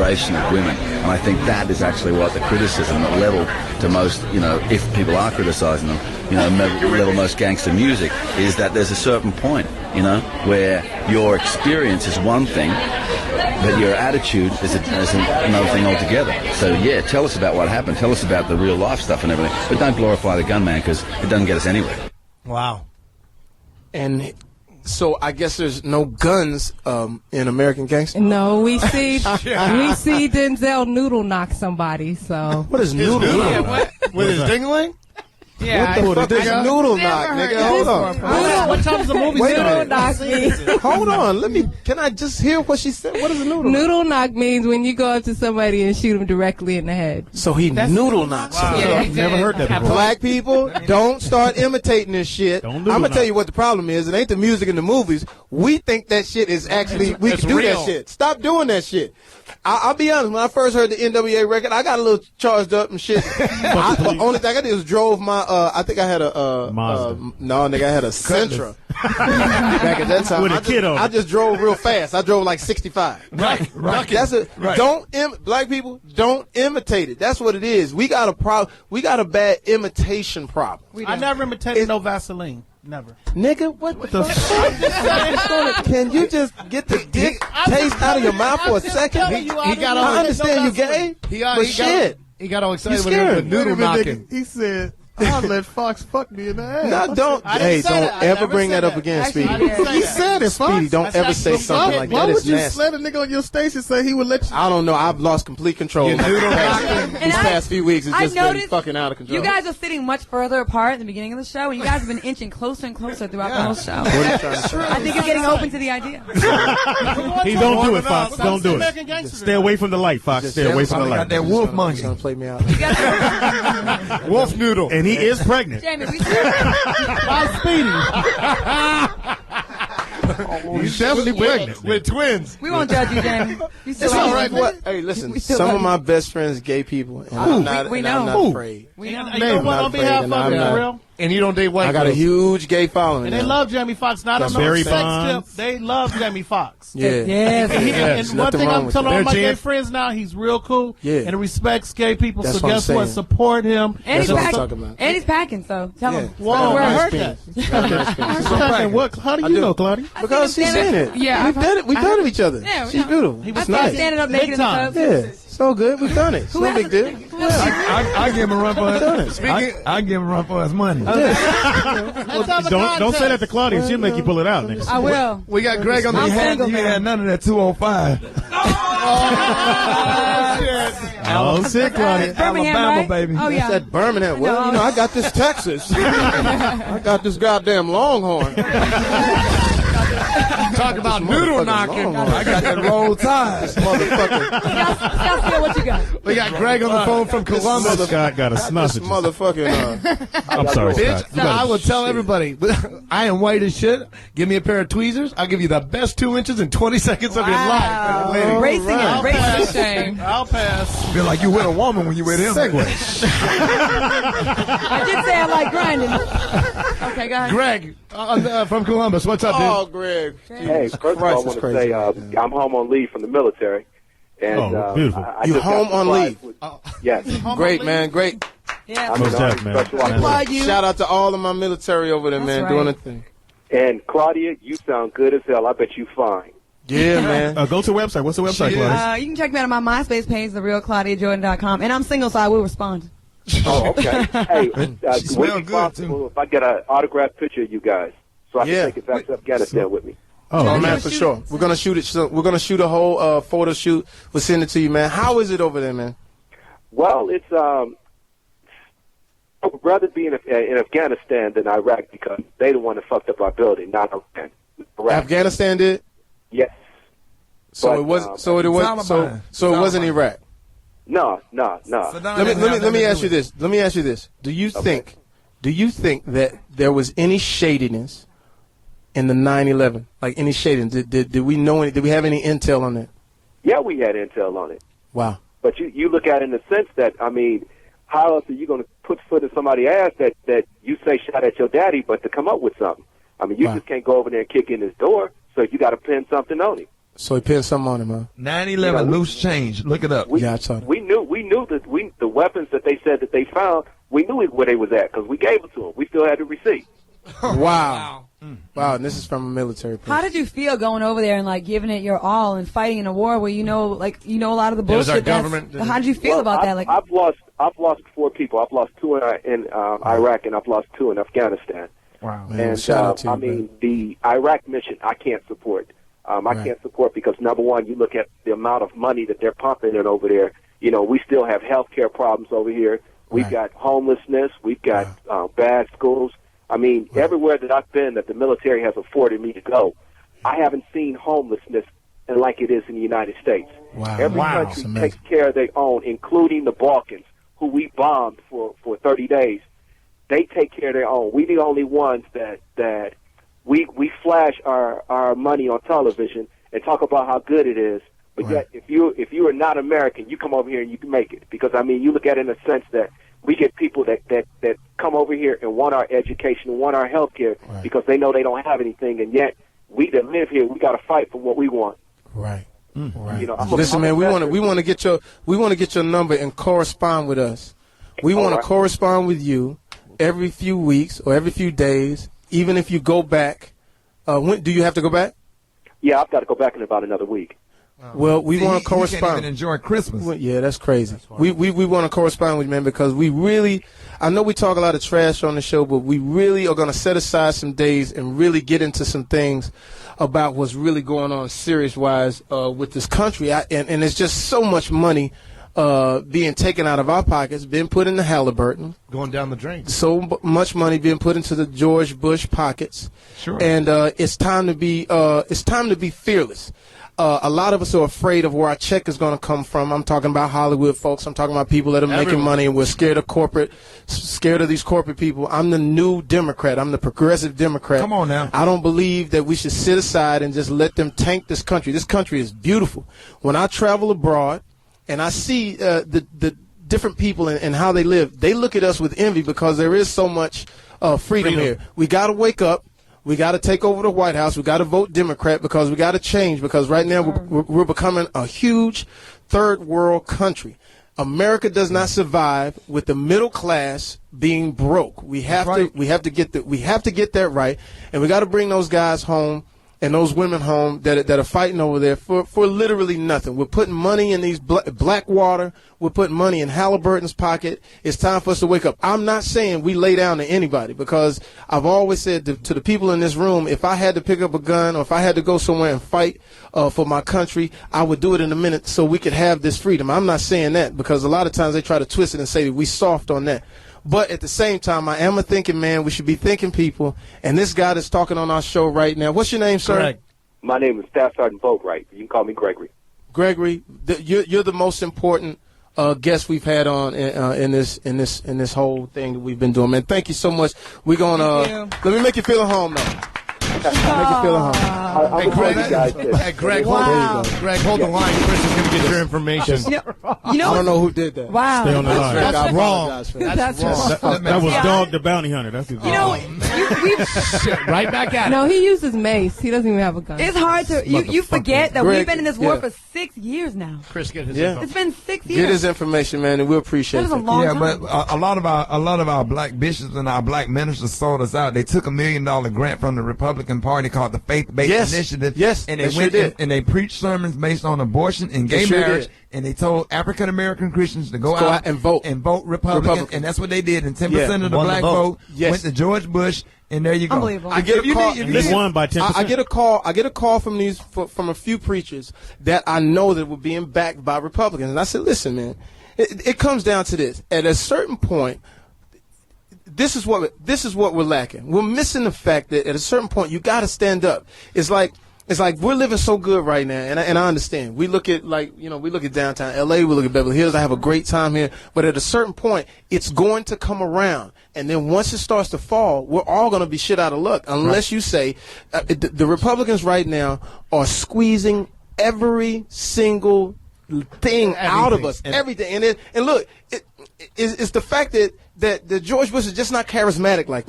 denigration of women. And I think that is actually what the criticism level to most, if people are criticizing them, level most gangster music, is that there's a certain point, where your experience is one thing, but your attitude is another thing altogether. So, yeah, tell us about what happened. Tell us about the real life stuff and everything. But don't glorify the gunman, because it doesn't get us anywhere. Wow. And so I guess there's no guns in American Gangster? No, we see Denzel noodle knock somebody, so. What is noodle knock? With his dingling? Yeah, what the fuck is noodle knock, nigga? Hold on. What time is the movie? Noodle knock means. Hold on. Can I just hear what she said? What is a noodle knock? Noodle knock means when you go up to somebody and shoot them directly in the head. So he noodle knocks. Wow. Yeah, I've never heard that before. Black people, don't start imitating this shit. I'm going to tell you what the problem is. It ain't the music in the movies. We think that shit is actually, we can do real. that shit. Stop doing that shit. I'll be honest, when I first heard the NWA record, I got a little charged up and shit. The only thing I did was drove my, I think I had a, no, nigga, I had a Sentra. Back at that time. With a kid on it. I just drove real fast. I drove like 65. Right. That's it. Right. Black people, don't imitate it. That's what it is. We got a problem. We got a bad imitation problem. I never imitated no Vaseline. Never. Nigga, what the fuck? Can you just get the dick taste out of your mouth for a second? I understand you gay, but shit. He got all excited You when he was scared. the noodle knocking. He said, I'll let Fox fuck me in the ass. No, don't. Hey, don't ever bring that up again, Speedy. He said it, Fox. Speedy, don't ever say something like that. Why would It's you nasty. let a nigga on your station say he would let you? I don't know. I've lost complete control. These past few weeks, it's just been fucking out of control. You guys are sitting much further apart at the beginning of the show, and you guys have been inching closer and closer throughout the whole show. I think you're getting open to the idea. He don't do it, Fox. Don't do it. Stay away from the light, Fox. Stay away from the light. That wolf monkey. Gonna play me out. Wolf noodle. And he is pregnant. Jamie, we He's definitely pregnant. With twins. We won't judge you, Jamie. You still It's all love right. you. What? Hey, listen. We still Some love of you. my best friends, gay people, and I'm not. we and know. I'm not afraid. We know. You know what? On behalf of I'm it, not. for real. And you don't date white I got a girls. huge gay following. And they now. love Jamie Foxx. Not on no Barry sex Bonds. tip. They love Jamie Foxx. Yeah. Yes. And one nothing thing wrong I'm with telling that. all my They're gay gent- friends now, he's real cool. Yeah. And respects gay people. That's so what I'm guess what? saying. Support him. And he's That's what I'm packing. talking about. And he's packing, so tell him. Whoa, We're I hurt. heard And what? How do you know, Claudia? Because she's seen it. Yeah, We've done it. We've done it with each other. Yeah, we She's know. beautiful. He It's was nice. Standing up naked in the time. tub. Yeah, so good. We've done it. It's no big deal. I give him a run for his. I give him a run for his money. Don't say that to Claudia. She'll make you pull it out, nigga. I will. We got Greg on the I'm hand. single, You man. had none of that 205. Oh, shit, Claudia. Birmingham, Alabama, right? baby. Oh, yeah. Said Birmingham. Well, you know, I got this Texas. I got this goddamn Longhorn. Talk about noodle knocking. I got that roll tide. Motherfucker. Scott, what you got? We got Greg on the phone from Columbus. Scott got a This sausage. motherfucking. I'm sorry, Bitch, Scott. no, I will tell everybody. I am white as shit. Give me a pair of tweezers. I'll give you the best 2 inches in 20 seconds of your life. Lady. Racing right. it. Racing the shame. I'll pass. Feel like you with a woman when you with him. Segway. I did say I like grinding. Okay, go ahead. Greg from Columbus. What's up, dude? Oh, Greg. Hey, first of all, I want to say I'm home on leave from the military. And, Oh, beautiful. I You just got home on supplies leave? with- Yes. Great, man. Great. Yeah. I'm Most an Army def, man. special Man. officer. Shout out to all of my military over there, That's man, right. doing the thing. And Claudia, you sound good as hell. I bet you fine. Yeah, man. Go to the website. What's the website, Claudia? You can check me out on my MySpace page, therealclaudiajordan.com. And I'm single, so I will respond. Oh, okay. Hey, would it smell be good, possible if I get an autographed picture of you guys so I can Yeah. take it back to Afghanistan with me? Oh, man, for sure. We're gonna shoot it. So we're gonna shoot a whole photo shoot. We'll send it to you, man. How is it over there, man? Well, it's I would rather be in Afghanistan than Iraq because they the one that fucked up our building, not Iraq. Afghanistan did. Yes. So But, it was. So it was. Taliban. So it wasn't Iraq. No. Let me ask you this. Let me ask you this. Do you think that there was any shadiness in the 9/11? Like any shadiness? Did we know any? Did we have any intel on that? Yeah, we had intel on it. Wow. But you look at it in the sense that, I mean, how else are you going to put foot in somebody's ass that you say shot at your daddy, but to come up with something? I mean, you Wow. just can't go over there and kick in his door, so you got to pin something on him. So he pinned something on him, huh? 9/11 loose change. Look it up. We Yeah, I saw that. we knew that the weapons that they said that they found, we knew where they was at because we gave it to them. We still had the receipt. Wow. Wow, and this is from a military person. How did you feel going over there and like giving it your all and fighting in a war where you know a lot of the It was bullshit? our government. How did you feel about that? Like, I've lost 4 people. I've lost 2 in Iraq, and I've lost 2 in Afghanistan. Wow, man. And Shout out to you, I mean, the Iraq mission, I can't support. I can't support because number one, you look at the amount of money that they're pumping in over there. You know, we still have healthcare problems over here. We've got homelessness. We've got bad schools. I mean, everywhere that I've been that the military has afforded me to go, I haven't seen homelessness like it is in the United States. Wow. Every country takes care of their own, including the Balkans, who we bombed for 30 days. They take care of their own. We're the only ones that we flash our money on television and talk about how good it is. But yet, if you are not American, you come over here and you can make it. Because, I mean, you look at it in a sense that we get people that come over here and want our education, want our health care, because they know they don't have anything. And yet, we that live here, we got to fight for what we want. Right. Right. You know, Listen, man, we want to get your number and correspond with us. We want to correspond with you every few weeks or every few days, even if you go back. When do you have to go back? Yeah, I've got to go back in about another week. Well, we want to correspond. You can't even enjoy Christmas. Well, yeah, that's crazy. We want to correspond with you, man, because we really, I know we talk a lot of trash on the show, but we really are going to set aside some days and really get into some things about what's really going on serious-wise with this country. And it's just so much money being taken out of our pockets, being put into Halliburton. Going down the drain. So much money being put into the George Bush pockets. Sure. And it's time to be fearless. A lot of us are afraid of where our check is going to come from. I'm talking about Hollywood folks. I'm talking about people that are making money, and we're scared of these corporate people. I'm the new Democrat. I'm the progressive Democrat. Come on now. I don't believe that we should sit aside and just let them tank this country. This country is beautiful. When I travel abroad and I see the different people and how they live, they look at us with envy because there is so much freedom here. We got to wake up. We got to take over the White House. We got to vote Democrat because we got to change, because right now we're becoming a huge third world country. America does not survive with the middle class being broke. We have to get that right, and we got to bring those guys home and those women home that are fighting over there for literally nothing. We're putting money in these Blackwater. We're putting money in Halliburton's pocket. It's time for us to wake up. I'm not saying we lay down to anybody, because I've always said to the people in this room, if I had to pick up a gun or if I had to go somewhere and fight for my country, I would do it in a minute so we could have this freedom. I'm not saying that, because a lot of times they try to twist it and say that we soft on that. But at the same time, I am a thinking man. We should be thinking people. And this guy that's talking on our show right now, what's your name, sir? Greg. My name is Staff Sergeant Boatwright. You can call me Gregory. Gregory, you're the most important guest we've had on in this whole thing that we've been doing, man. Thank you so much. We're gonna let me make you feel at home, though. Make you feel at home. Hey, Greg, hold the line. Chris is going to get your information. I don't know who did that. Wow. Stay on the line. That's wrong. That's wrong. That was Dog the Bounty Hunter. That's his You know, Shit, right back at it. No, he uses mace. He doesn't even have a gun. it's hard to you forget that Greg, we've been in this war yeah. for 6 years now. Chris, get his Yeah. info. It's been 6 years. Get his information, man, and we appreciate That is a it. long Yeah, time. but a lot of our black bishops and our black ministers sold us out. They took $1 million grant from the Republican Party called the Faith-Based Initiative. Yes, and they they sure went did. and they preached sermons based on abortion and gay They sure marriage. did. And they told African American Christians to go Go out out and vote. Republican. And that's what they did. And 10% of the Won the black vote. vote Yes. went to George Bush. And there you go. Unbelievable. I get a call. They won by 10%. I get a call from a few preachers that I know that were being backed by Republicans, and I said, "Listen, man, it comes down to this. At a certain point, this is what we're lacking. We're missing the fact that at a certain point, you got to stand up. It's like we're living so good right now, and I understand. We look at we look at downtown L.A., we look at Beverly Hills. I have a great time here, but at a certain point, it's going to come around, and then once it starts to fall, we're all going to be shit out of luck unless you say the Republicans right now are squeezing every single thing out of us, everything. And look, it's the fact that George Bush is just not charismatic like that.